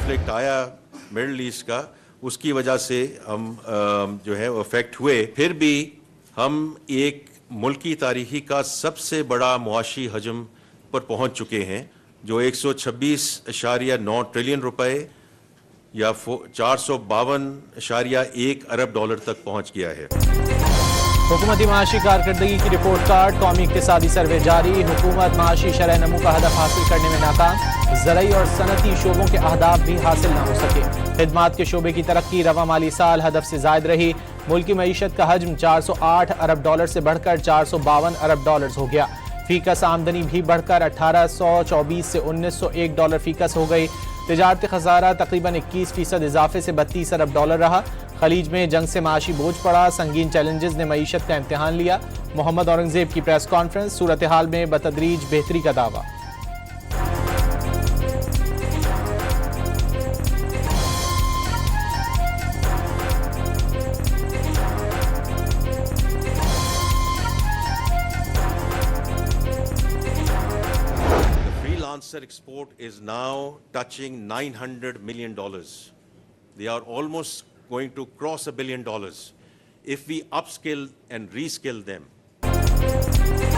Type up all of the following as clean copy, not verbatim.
Conflict आया middle east का, उसकी वजह से हम जो है अफेक्ट हुए। फिर भी हम एक मुल्क की तारीखी का सबसे बड़ा मुआशी हजम पर पहुंच चुके हैं, जो 126.9 ट्रिलियन रुपए या 452.1 अरब डॉलर तक पहुंच गया है। हुकूमती माशी कारकर्दगी की रिपोर्ट कार्ड, कौमी इक्तिसादी सर्वे जारी। हुकूमत माशी शरह नमू का हदफ हासिल करने में नाकाम, ज़रई और सनती शोबों के अहदाफ भी हासिल न हो सके। खिदमात के शोबे की तरक्की रवा माली साल हदफ से जायद रही। मुल्क की मईशत का हजम 408 अरब डॉलर से बढ़कर 452 अरब डॉलर हो गया। फीकस आमदनी भी बढ़कर 1824 से 1901 डॉलर फीकस हो गई। तिजारती खसारा तकरीबन 21% इजाफे से 32 अरब डॉलर रहा। खलीज में जंग से माशी बोझ पड़ा, संगीन चैलेंजेस ने मईशत का इम्तिहान लिया। मोहम्मद औरंगजेब की प्रेस कॉन्फ्रेंस, सूरत हाल में बतदरीज बेहतरी का दावा। Freelancer export is now touching $900 million. They are almost going to cross $1 billion if we upskill and reskill them.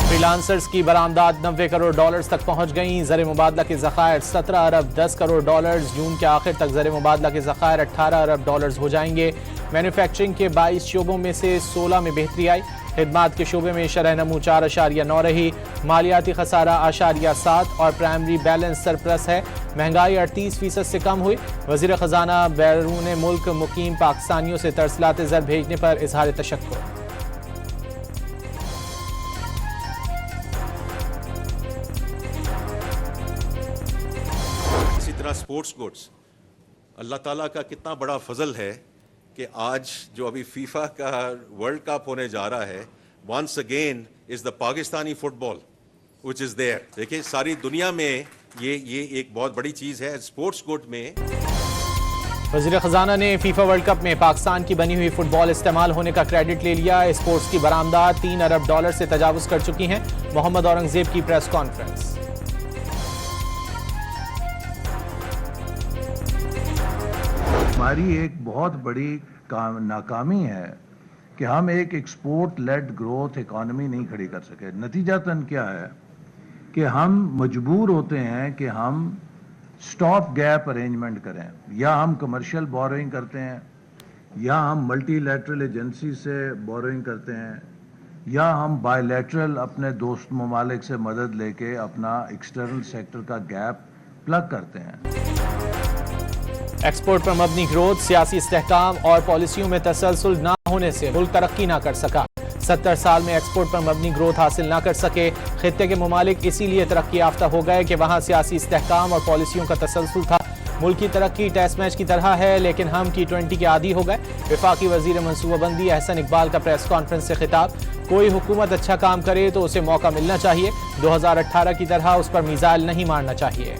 Freelancers की बरामदात 90 करोड़ डॉलर्स तक पहुंच गईं। ज़र मुबादला के ज़खायर 17 अरब 10 करोड़ डॉलर्स। जून के आखिर तक ज़र मुबादला के ज़खायर 18 अरब डॉलर्स हो जाएंगे। मैन्युफैक्चरिंग के 22 शोबों में से 16 में बेहतरी आई। खिदमात के शोबे में शरह नमू 4.9 रही। मालियाती खसारा 8.7 और प्राइमरी बैलेंस सरप्लस है। महंगाई 38% से कम हुई। वज़ीर ख़जाना बैरून मुल्क मुकीम पाकिस्तानियों से तरसलात ज़र भेजने पर इजहार तशक्कुर। इसी तरह स्पोर्ट्स गुड्स, अल्लाह ताला का कितना बड़ा फजल है कि आज जो अभी फीफा का वर्ल्ड कप होने जा रहा है, once again is the Pakistani football which is there. देखिए सारी दुनिया में ये एक बहुत बड़ी चीज है स्पोर्ट्स गुड में। वज़ीर ख़जाना ने फीफा वर्ल्ड कप में पाकिस्तान की बनी हुई फुटबॉल इस्तेमाल होने का क्रेडिट ले लिया। स्पोर्ट्स की बरामदात 3 अरब डॉलर से तजावुज कर चुकी हैं। मोहम्मद औरंगजेब की प्रेस कॉन्फ्रेंस। हमारी एक बहुत बड़ी नाकामी है कि हम एक एक्सपोर्ट लेड ग्रोथ इकॉनमी नहीं खड़ी कर सके। नतीजतन क्या है कि हम मजबूर होते हैं कि हम स्टॉप गैप अरेंजमेंट करें, या हम कमर्शियल बोरोइंग करते हैं, या हम मल्टीलैटरल एजेंसी से बोरोइंग करते हैं, या हम बायलैटरल अपने दोस्त ममालिक से मदद लेके अपना एक्सटर्नल सेक्टर का गैप प्लग करते हैं। एक्सपोर्ट पर मबनी ग्रोथ, सियासी इस्तेहकाम और पॉलिसियों में तसलसल न होने से मुल्क तरक्की न कर सका। 70 साल में एक्सपोर्ट पर मबनी ग्रोथ हासिल न कर सके। खित्ते के ममालिक इसीलिए तरक्की याफ्ता हो गए कि वहाँ सियासी इस्तेहकाम और पॉलिसियों का तसलसल था। मुल्क की तरक्की टेस्ट मैच की तरह है, लेकिन हम T20 के आदी हो गए। वफाकी वजीर मनसूबाबंदी अहसन इकबाल का प्रेस कॉन्फ्रेंस से खिताब। कोई हुकूमत अच्छा काम करे तो उसे मौका मिलना चाहिए। 2018 की तरह उस पर मिसाइल नहीं मारना चाहिए।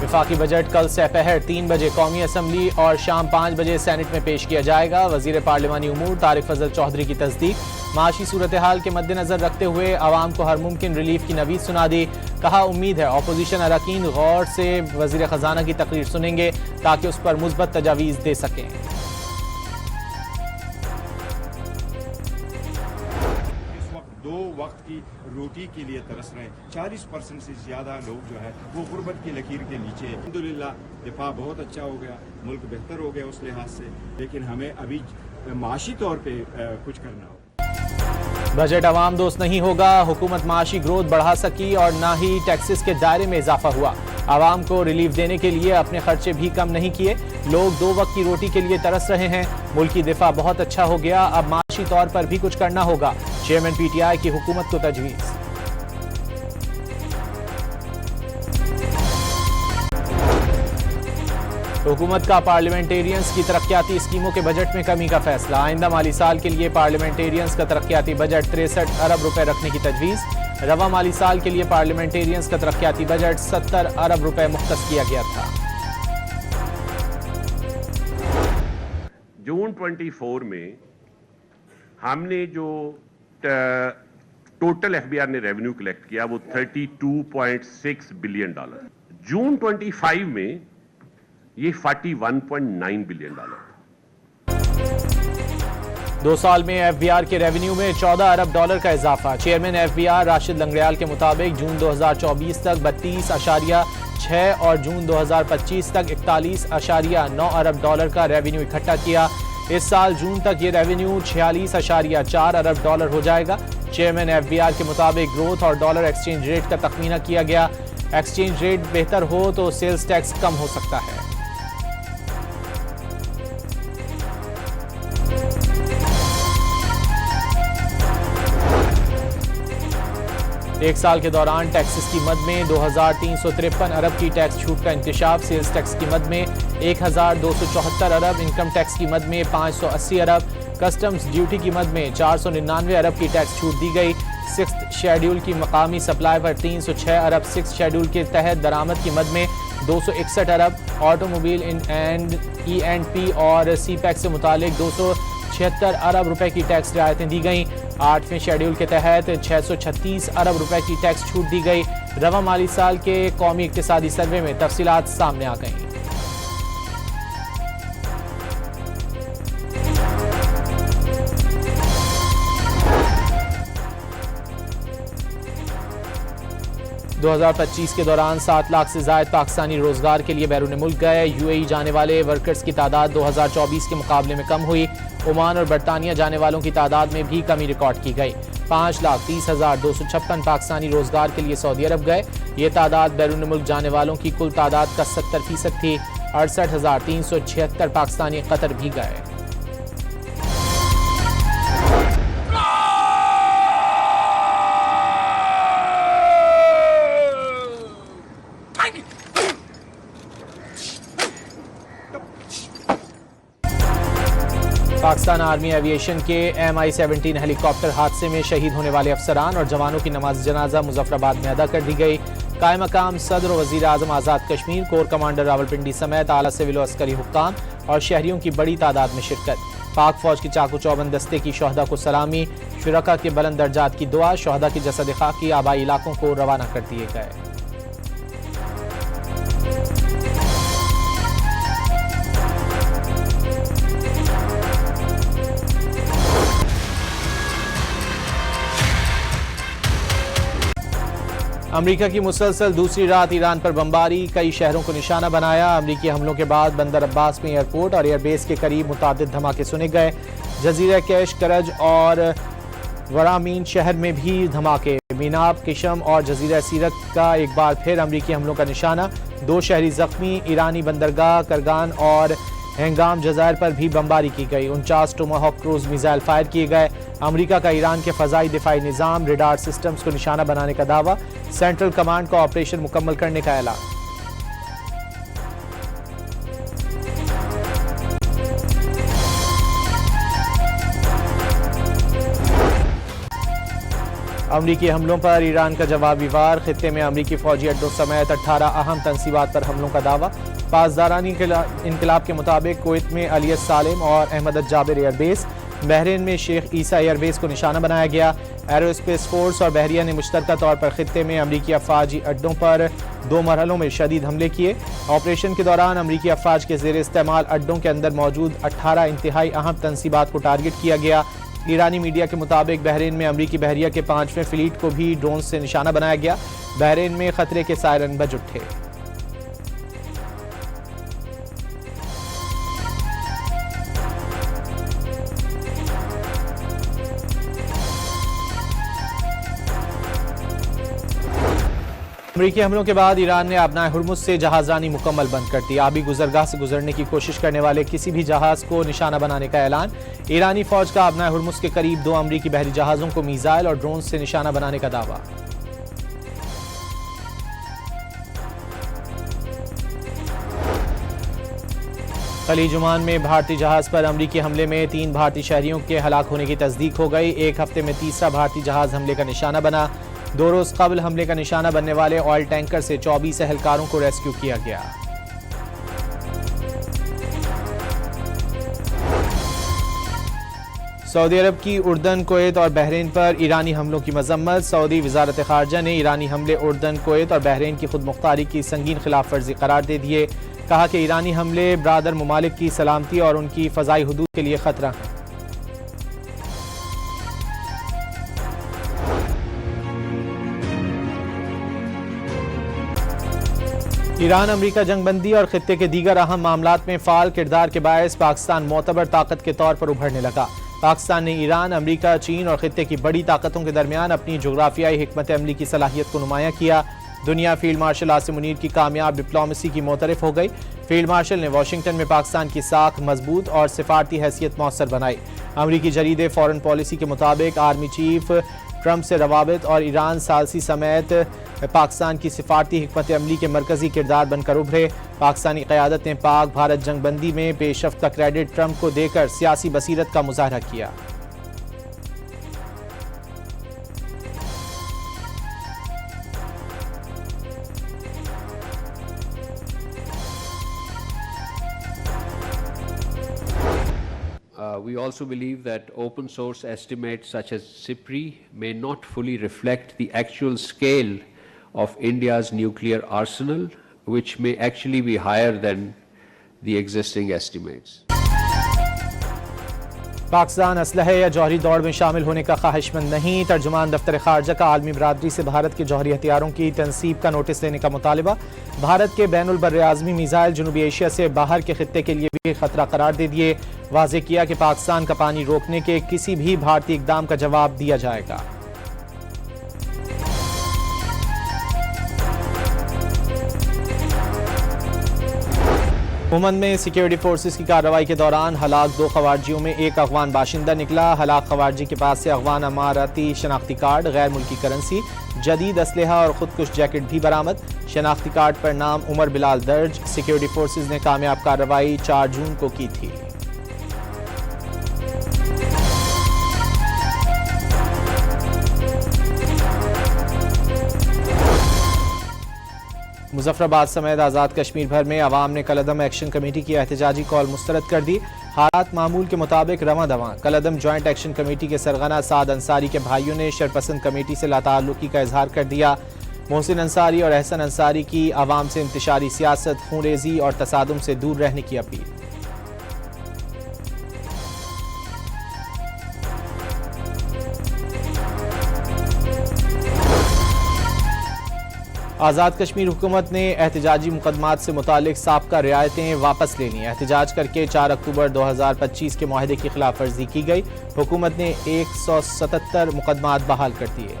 वफाकी बजट कल दोपहर 3 बजे कौमी असम्बली और शाम 5 बजे सेनेट में पेश किया जाएगा। वजीर पार्लिमानी उमूर तारिक फजल चौधरी की तस्दीक। माशी सूरत हाल के मद्देनजर रखते हुए आवाम को हर मुमकिन रिलीफ की नवीद सुना दी। कहा उम्मीद है अपोजिशन अरकान गौर से वजीर खजाना की तकरीर सुनेंगे ताकि उस पर मुस्बत तजावीज़ दे सकें। दो वक्त की रोटी के लिए तरस रहे 40% से ज़्यादा लोग जो है वो गुर्बत की लकीर के नीचे। अल्हम्दुलिल्लाह दिफा बहुत अच्छा हो गया, मुल्क बेहतर हो गया उस लिहाज से, लेकिन हमें अभी माशी तौर पे कुछ करना होगा। बजट अवाम दोस्त नहीं होगा। हुकूमत माशी ग्रोथ बढ़ा सकी और ना ही टैक्सेस के दायरे में इजाफा हुआ। आवाम को रिलीफ देने के लिए अपने खर्चे भी कम नहीं किए। लोग 2 वक्त की रोटी के लिए तरस रहे हैं। मुल्क की दिफा बहुत अच्छा हो गया, अब माशी तौर पर भी कुछ करना होगा। चेयरमैन PTI की हुकूमत को तजवीज़। हुकूमत का पार्लियामेंटेरियंस की तरक्याती स्कीमों के बजट में कमी का फैसला। आइंदा माली साल के लिए पार्लियामेंटेरियंस का तरक्याती बजट 63 अरब रुपए रखने की तजवीज़। रवा माली साल के लिए पार्लियामेंटेरियंस का तरक्याती बजट 70 अरब रुपए मुख्तस किया गया था। जून 24 में हमने जो टोटल एफबीआर ने रेवेन्यू कलेक्ट किया वो $32.6 बिलियन। जून 25 में ये $41.9 बिलियन। 2 साल में एफबीआर के रेवेन्यू में $14 अरब का इजाफा। चेयरमैन एफबीआर राशिद लंगड़ियाल के मुताबिक जून 2024 तक 32.6 और जून 2025 तक 41.9 अरब का रेवेन्यू इकट्ठा किया। इस साल जून तक ये रेवेन्यू $46.4 अरब हो जाएगा। चेयरमैन एफबीआर के मुताबिक ग्रोथ और डॉलर एक्सचेंज रेट का तखमीना किया गया। एक्सचेंज रेट बेहतर हो तो सेल्स टैक्स कम हो सकता है। एक साल के दौरान टैक्सेस की मद में 2,353 अरब की टैक्स छूट का इंकशाफ। सेल्स टैक्स की मद में 1,274 अरब, इनकम टैक्स की मद में 580 अरब, कस्टम्स ड्यूटी की मद में 499 अरब की टैक्स छूट दी गई। 6th शेड्यूल की मकामी सप्लाई पर 306 अरब, 6th शेड्यूल के तहत दरामद की मद में 261 अरब, ऑटोमोबाइल एंड E&P और CPEC से मुतालिक 276 अरब रुपए की टैक्स रियायतें दी गई। 8वें शेड्यूल के तहत 636 अरब रुपए की टैक्स छूट दी गई। रवा माली साल के कौमी इक्तिसादी सर्वे में तफसीलात सामने आ गई। दो 2025 के दौरान 7 लाख से ज्यादा पाकिस्तानी रोजगार के लिए बैरून मुल्क गए। UAE जाने वाले वर्कर्स की तादाद 2024 के मुकाबले में कम हुई। ओमान और बरतानिया जाने वालों की तादाद में भी कमी रिकॉर्ड की गई। 5,30,256 पाकिस्तानी रोजगार के लिए सऊदी अरब गए। ये तादाद बैरून मुल्क जाने वालों की कुल तादाद का 70% थी। 68,376 पाकिस्तानी कतर भी गए। पाकिस्तान आर्मी एविएशन के MI-17 हेलीकॉप्टर हादसे में शहीद होने वाले अफसरान और जवानों की नमाज जनाजा मुजफ्फराबाद में अदा कर दी गई। कायम मकाम सदर और वजीर आजम आज़ाद कश्मीर, कोर कमांडर रावलपिंडी समेत आला सिविल और अस्करी हुक्काम और शहरियों की बड़ी तादाद में शिरकत। पाक फौज की चाकू चौबंद दस्ते की शोहदा को सलामी, शुरका के बुलंद दर्जात की दुआ। शोहदा के जसद खाकी आबाई इलाकों को रवाना कर दिए गए। अमेरिका की मुसलसल दूसरी रात ईरान पर बमबारी, कई शहरों को निशाना बनाया। अमेरिकी हमलों के बाद बंदर अब्बास में एयरपोर्ट और एयरबेस के करीब मुतादिद धमाके सुने गए। जजीरा कैश, करज और वरामीन शहर में भी धमाके। मीनाब, किशम और जजीरा सीरत का एक बार फिर अमेरिकी हमलों का निशाना। 2 शहरी जख्मी। ईरानी बंदरगाह करगान और हैंगाम जज़ायर पर भी बमबारी की गई। 49 टोमाहॉक क्रूज मिसाइल फायर किए गए। अमेरिका का ईरान के फ़ज़ाई दिफाई निज़ाम रेडार सिस्टम्स को निशाना बनाने का दावा। सेंट्रल कमांड का ऑपरेशन मुकम्मल करने का ऐलान। अमरीकी हमलों पर ईरान का जवाबी वार। खित्ते में अमरीकी फौजी अड्डों समेत 18 अहम तनसीबात पर हमलों का दावा। पासदारानी इनकलाब के मुताबिक कुवैत में अलियत सालिम और अहमद जाबिर एयरबेस, बहरीन में शेख ईसा एयरबेस को निशाना बनाया गया। एरोस्पेस फोर्स और बहरिया ने मुश्तरका तौर पर खित्ते में अमरीकी अफवाजी अड्डों पर 2 मरहलों में शदीद हमले किए। ऑपरेशन के दौरान अमरीकी अफवाज के ज़ेर इस्तेमाल अड्डों के अंदर मौजूद 18 इंतहाई अहम तनसीबात को टारगेट किया गया। ईरानी मीडिया के मुताबिक बहरीन में अमरीकी बहरिया के 5वें फ्लीट को भी ड्रोन से निशाना बनाया गया। बहरीन में खतरे के सायरन बज उठे। अमरीकी हमलों के बाद ईरान ने अपना हुर्मुज़ से जहाज़रानी मुकम्मल बंद कर दी। आबी गुजरगाह से गुजरने की कोशिश करने वाले किसी भी जहाज़ को निशाना बनाने का ऐलान। ईरानी फौज का अपना हुर्मुज़ के करीब 2 अमरीकी बहरी जहाज़ों को मिसाइल और ड्रोन से निशाना बनाने का दावा। खलीज ओमान में भारतीय जहाज पर अमरीकी हमले में 3 भारतीय शहरियों के हलाक होने की तस्दीक हो गई। एक हफ्ते में तीसरा भारतीय जहाज हमले का निशाना बना। 2 रोज कबल हमले का निशाना बनने वाले ऑयल टैंकर से 24 एहलकारों को रेस्क्यू किया गया। सऊदी अरब की उर्दन, कुवैत और बहरीन पर ईरानी हमलों की मजम्मत। सऊदी वजारत खारजा ने ईरानी हमले उर्दन, कुवैत और बहरीन की खुद मुख्तारी की संगीन खिलाफ वर्जी करार दे दिए। कहा कि ईरानी हमले ब्रादर ममालिक की सलामती और उनकी फ़ज़ाई हुदूद के लिए खतरा है। ईरान अमरीका जंगबंदी और खित्ते के दीगर अहम मामलात में फ़ाल किरदार के बायस पाकिस्तान मोतबर ताकत के तौर पर उभरने लगा। पाकिस्तान ने ईरान, अमरीका, चीन और खित्ते की बड़ी ताकतों के दरमियान अपनी जोग्राफियाई हिकमत अमली की सलाहियत को नुमाया किया। दुनिया फील्ड मार्शल आसिम मुनीर की कामयाब डिप्लोमेसी की मोतरफ हो गई। फील्ड मार्शल ने वाशिंगटन में पाकिस्तान की साख मजबूत और सिफारती हैसियत मौसर बनाई। अमरीकी जरीदे फॉरेन पॉलिसी के मुताबिक आर्मी चीफ ट्रंप से रवाबित और ईरान सालसी समेत पाकिस्तान की सिफारती हिकमत अमली के मरकजी किरदार बनकर उभरे। पाकिस्तानी क़यादत ने पाक भारत जंगबंदी में पेशरफ्त का क्रेडिट ट्रंप को देकर सियासी बसीरत का मुजाहरा किया। We also believe that open source estimates such as SIPRI may not fully reflect the actual scale of India's nuclear arsenal, which may actually be higher than the existing estimates. Pakistan असलहे या जौहरी दौड़ में शामिल होने का ख्वाहिशमंद नहीं। तर्जुमान दफ्तर खारजा का आलमी बरादरी से भारत के जौहरी हथियारों की तनसीब का नोटिस देने का मुतालिबा। भारत के बैनुल बर्रे आज़मी मिसाइल जनूबी एशिया से बाहर के खित्ते के लिए भी खतरा करार दे दिए। वाज़े किया कि पाकिस्तान का पानी रोकने के किसी भी भारतीय इकदाम का जवाब दिया जाएगा। ओमान में सिक्योरिटी फोर्सेस की कार्रवाई के दौरान हलाक 2 खवारजियों में एक अफगान बाशिंदा निकला। हलाक खवारजी के पास से अफगान अमाराती शनाख्ती कार्ड, गैर मुल्की करेंसी, जदीद असलहा और खुदकुश जैकेट भी बरामद। शनाख्ती कार्ड पर नाम उमर बिलाल दर्ज। सिक्योरिटी फोर्सेस ने कामयाब कार्रवाई 4 जून को की थी। मुजफ्फराबाद समेत आज़ाद कश्मीर भर में अवाम ने कलअदम एक्शन कमेटी की एहतजाजी कॉल मुस्तरद कर दी। हालात मामूल के मुताबिक रवां दवां। कलअदम जॉइंट एक्शन कमेटी के सरगना साद अंसारी के भाइयों ने शरपसंद कमेटी से लाताल्लुकी का इजहार कर दिया। मोहसिन अंसारी और एहसन अंसारी की अवाम से इंतशारी सियासत, खूनरेजी और तसादुम से दूर रहने की अपील। आज़ाद कश्मीर हुकूमत ने एहतजाजी मुकदमात से मुतालिक साबका रियायतें वापस ले ली। एहतजाज करके 4 अक्टूबर 2025 के मुआहदे की खिलाफ वर्जी की गई। हुकूमत ने 177 मुकदमात बहाल कर दिए।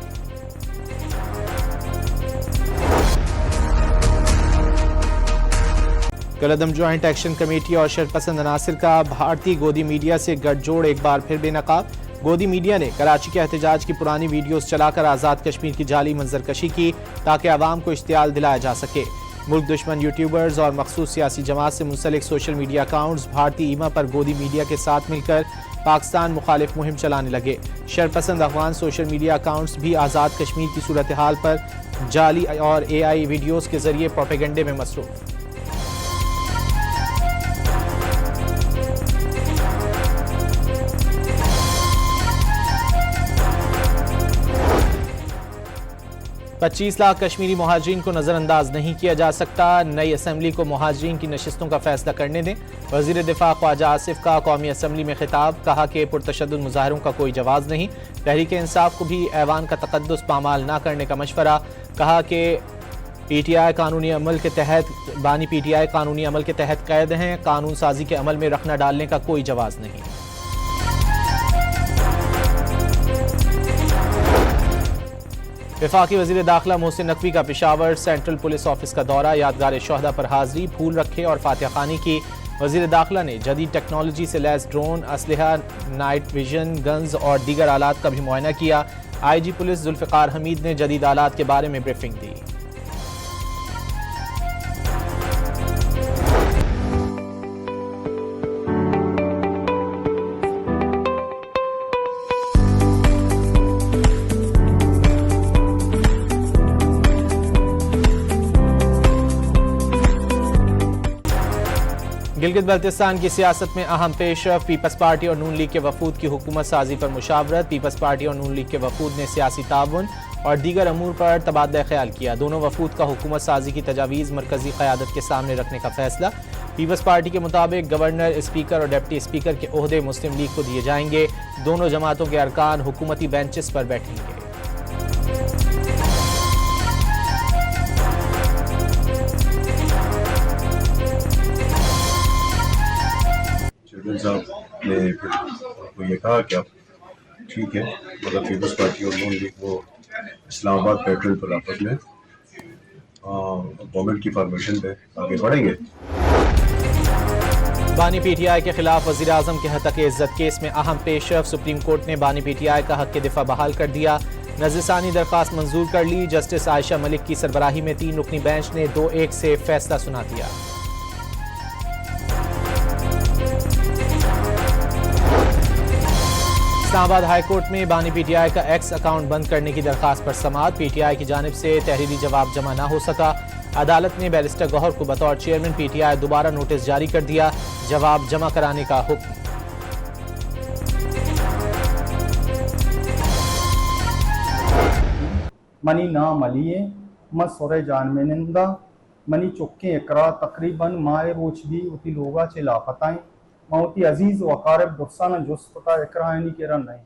कलअदम ज्वाइंट एक्शन कमेटी और शरपसंद अनासिर का भारतीय गोदी मीडिया से गठजोड़ एक बार फिर बेनकाब। गोदी मीडिया ने कराची के एहतजाज की पुरानी वीडियोस चलाकर आज़ाद कश्मीर की जाली मंजरकशी की ताकि आवाम को इश्तियाल दिलाया जा सके। मुल्क दुश्मन यूट्यूबर्स और मखसूस सियासी जमात से मुंसलिक सोशल मीडिया अकाउंट्स भारतीय ईमा पर गोदी मीडिया के साथ मिलकर पाकिस्तान मुखालिफ मुहिम चलाने लगे। शरपसंद अफगान सोशल मीडिया अकाउंट्स भी आज़ाद कश्मीर की सूरत हाल पर जाली और AI वीडियोस के जरिए प्रोपेगेंडे में मसरूफ। पच्चीस लाख कश्मीरी मुहाजिरीन को नजरअंदाज नहीं किया जा सकता। नई असम्बली को मुहाजिरीन की नशिस्तों का फैसला करने दें। वजीर दिफा ख्वाजा आसिफ का कौमी असम्बली में खिताब। कहा कि पुरतशद्दुद मुजाहरों का कोई जवाब नहीं। तहरीक इंसाफ को भी ऐवान का तकद्दुस पामाल न करने का मशवरा। कहा कि PTI कानूनी अमल के तहत बानी PTI कानूनी अमल के तहत कैद हैं। कानून साजी के अमल में रखना डालने का कोई जवाब नहीं। वफाकी वज़ीर दाखिला मोहसिन नकवी का पेशावर सेंट्रल पुलिस ऑफिस का दौरा। यादगार शोहदा पर हाजिरी, फूल रखे और फातिहा खानी की। वज़ीर दाखिला ने जदीद टेक्नोलॉजी से लैस ड्रोन, असलहा, नाइट विजन, गन्स और दीगर आलात का भी मुआयना किया। IG पुलिस जुल्फ़िकार हमीद ने जदीद आलात के बारे में ब्रीफिंग दी। गिलगित बल्तिस्तान की सियासत में अहम पेशरफ, पीपल्स पार्टी और नून लीग के वफूद की हुकूमत साजी पर मुशावरत। पीपल्स पार्टी और नून लीग के वफूद ने सियासी ताउन और दीगर अमूर पर तबादला ख्याल किया। दोनों वफूद का हुकूमत साजी की तजावीज़ मरकजी क़यादत के सामने रखने का फैसला। पीपल्स पार्टी के मुताबिक गवर्नर, स्पीकर और डिप्टी स्पीकर के ओहदे मुस्लिम लीग को दिए जाएंगे। दोनों जमातों के अरकान हुकूमती बेंचेस पर बैठेंगे। चेयरमैन साहब ने फिर ये कहा कि अब ठीक है, मतलब पीपल्स पार्टी और नून लीग वो इस्लामाबाद पैटर्न पर आपस में गवर्नमेंट की फॉर्मेशन पे आगे बढ़ेंगे। बानी पीटीआई के खिलाफ वजीर आजम के हक इज्जत केस में अहम पेशरफ, सुप्रीम कोर्ट ने बानी पीटीआई का हक के दिफा बहाल कर दिया। नज़रसानी दरख्वास्त मंजूर कर ली। जस्टिस आयशा मलिक की सरबराही में 3 रुकनी बेंच ने 2-1 से फैसला सुना दिया। इस्लामाबाद हाई कोर्ट में बानी पीटीआई का एक्स अकाउंट बंद करने की दरखास्त पर समाअत। पीटीआई की जानिब से तहरीरी जवाब जमा न हो सका। अदालत ने बैरिस्टर गौहर को बतौर चेयरमैन पीटीआई दोबारा नोटिस जारी कर दिया। जवाब जमा कराने का हुक्म। मनी ना मलिए मसोरे जान मेनिंदा मनी चुक्के एकरा तकरीबन माए रोचदी उती लोगा चे लापताएं मौती अजीज वकारब दुर्साना जुस्पता एकरानी के रन नहीं।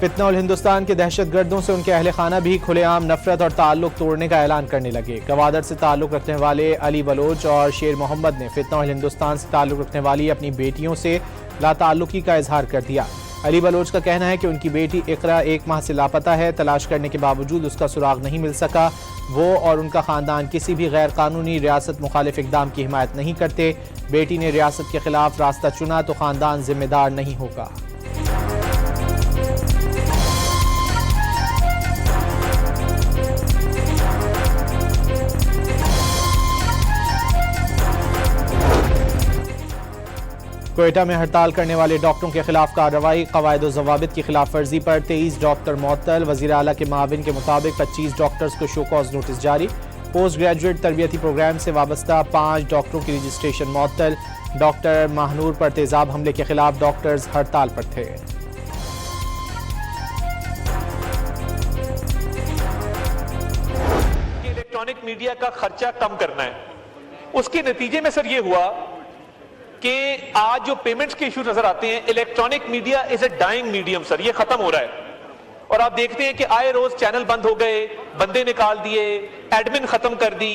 फितना और हिंदुस्तान के दहशतगर्दों से उनके अहले खाना भी खुलेआम नफरत और ताल्लुक तोड़ने का ऐलान करने लगे। गवादर से ताल्लुक रखने वाले अली बलोच और शेर मोहम्मद ने फितना और हिंदुस्तान से ताल्लुक रखने वाली अपनी बेटियों से लाताल्लुकी का इजहार कर दिया। अली बलोच का कहना है कि उनकी बेटी इकरा 1 माह से लापता है। तलाश करने के बावजूद उसका सुराग नहीं मिल सका। वो और उनका खानदान किसी भी गैर कानूनी रियासत मुखालिफ इकदाम की हिमायत नहीं करते। बेटी ने रियासत के खिलाफ रास्ता चुना तो खानदान जिम्मेदार नहीं होगा। कोयटा में हड़ताल करने वाले डॉक्टरों के खिलाफ कार्रवाई। क़वायद व ज़वाबित की खिलाफ वर्जी पर 23 डॉक्टर मुअत्तल। वज़ीर आला के माविन के मुताबिक 25 डॉक्टर्स को शो कॉज नोटिस जारी। पोस्ट ग्रेजुएट तरबियती प्रोग्राम से वाबस्ता 5 डॉक्टरों की रजिस्ट्रेशन मुअत्तल। डॉक्टर महानूर पर तेजाब हमले के खिलाफ डॉक्टर्स हड़ताल पर थे। इलेक्ट्रॉनिक मीडिया का खर्चा कम करना है। उसके नतीजे में सर ये हुआ कि आज जो पेमेंट्स के इशू नजर आते हैं, electronic media is a dying medium sir, ये खत्म हो रहा है। और आप देखते हैं कि आए रोज चैनल बंद हो गए, बंदे निकाल दिए, एडमिन खत्म कर दी।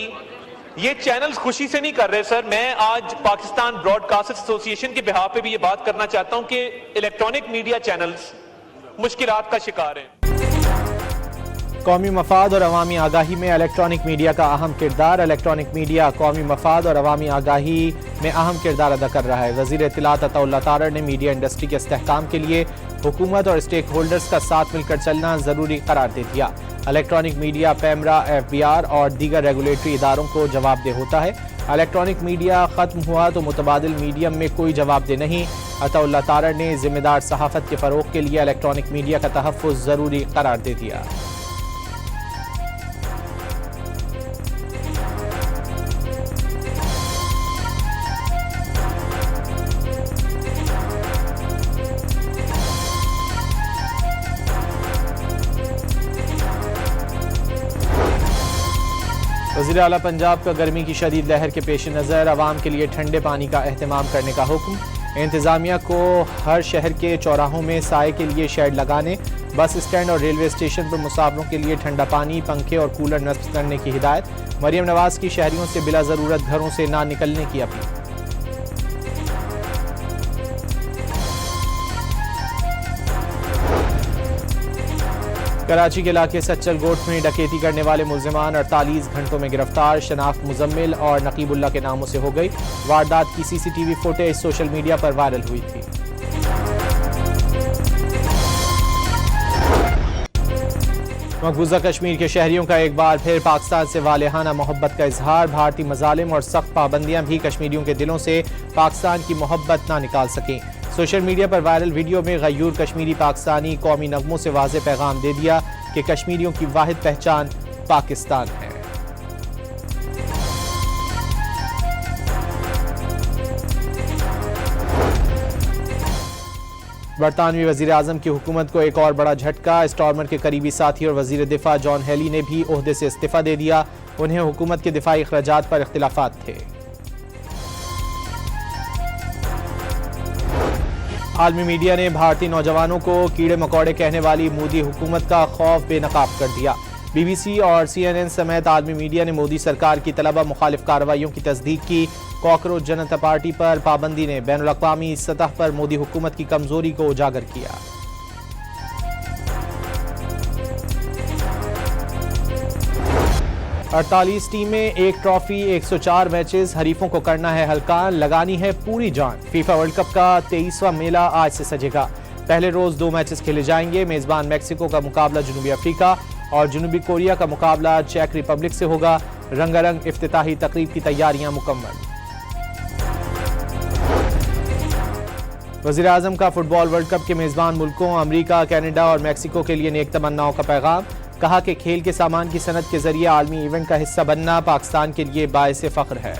ये चैनल्स खुशी से नहीं कर रहे सर। मैं आज पाकिस्तान ब्रॉडकास्टर्स एसोसिएशन के बिहाफ पे भी ये बात करना चाहता हूं कि इलेक्ट्रॉनिक मीडिया चैनल्स मुश्किलात का शिकार हैं। कौमी मफाद और अवामी आगाही में इलेक्ट्रॉनिक मीडिया का अहम किरदार। इलेक्ट्रॉनिक मीडिया कौमी मफाद और अवामी आगाही में अहम किरदार अदा कर रहा है। वज़ीर इत्तलात अताउल्लाह तारड़ ने मीडिया इंडस्ट्री के इस्तेहकाम के लिए हुकूमत और स्टेक होल्डर्स का साथ मिलकर चलना ज़रूरी करार दे दिया। इलेक्ट्रॉनिक मीडिया पैमरा, FBR और दीगर रेगुलेटरी इदारों को जवाबदेह होता है। इलेक्ट्रॉनिक मीडिया ख़त्म हुआ तो मुतबादिल मीडियम में कोई जवाबदेह नहीं। अताउल्लाह तारड़ ने जिम्मेदार सहाफ़त के फ़रोग़ के लिए इलेक्ट्रॉनिक मीडिया का तहफ़्फ़ुज़ ज़रूरी करार दे दिया। वज़ीर आला पंजाब का गर्मी की शदीद लहर के पेश नज़र अवाम के लिए ठंडे पानी का एहतमाम करने का हुक्म। इंतज़ामिया को हर शहर के चौराहों में साए के लिए शेड लगाने, बस स्टैंड और रेलवे स्टेशन पर मुसाफिरों के लिए ठंडा पानी, पंखे और कूलर नस्ब करने की हिदायत। मरियम नवाज की शहरियों से बिला ज़रूरत घरों से ना निकलने की अपील। कराची के इलाके सच्चल गोट में डकैती करने वाले मुल्जिमान 48 घंटों में गिरफ्तार। शनाख्त मुजम्मिल और नकीबुल्ला के नामों से हो गई। वारदात की CCTV फुटेज सोशल मीडिया पर वायरल हुई थी। मकबूजा कश्मीर के शहरियों का एक बार फिर पाकिस्तान से वालेहाना मोहब्बत का इजहार। भारतीय मजालिम और सख्त पाबंदियां भी कश्मीरियों के दिलों से पाकिस्तान की मोहब्बत ना निकाल सकें। सोशल मीडिया पर वायरल वीडियो में गयूर कश्मीरी पाकिस्तानी कौमी नगमों से वाज़ेह पैगाम दे दिया कि कश्मीरियों की वाहिद पहचान पाकिस्तान है। बरतानवी वजीर आजम की हुकूमत को एक और बड़ा झटका। स्टॉर्मर के करीबी साथी और वजीर दिफा जॉन हेली ने भी ओहदे से इस्तीफा दे दिया। उन्हें हुकूमत के दिफाई अखराजात पर इख्तिलाफात थे। आलमी मीडिया ने भारतीय नौजवानों को कीड़े मकोड़े कहने वाली मोदी हुकूमत का खौफ बेनकाब कर दिया। BBC और CNN समेत आलमी मीडिया ने मोदी सरकार की तलबा मुखालिफ कार्रवाइयों की तस्दीक की। कॉकरोच जनता पार्टी पर पाबंदी ने बैनुल अक़वामी सतह पर मोदी हुकूमत की कमजोरी को उजागर किया। अड़तालीस टीमें, एक ट्रॉफी, 104 मैचेस, हरीफों को करना है हल्का, लगानी है पूरी जान। फीफा वर्ल्ड कप का 23वां मेला आज से सजेगा। पहले रोज 2 मैचेस खेले जाएंगे। मेजबान मैक्सिको का मुकाबला जनूबी अफ्रीका और जनूबी कोरिया का मुकाबला चेक रिपब्लिक से होगा। रंगारंग इफ्तिताही तकरीब की तैयारियां मुकम्मल। वज़ीर आज़म का फुटबॉल वर्ल्ड कप के मेजबान मुल्कों अमेरिका, कनाडा और मैक्सिको के लिए नेक तमन्नाओं का पैगाम। कहा कि खेल के सामान की सनत के जरिए आलमी इवेंट का हिस्सा बनना पाकिस्तान के लिए बाइस फख्र है।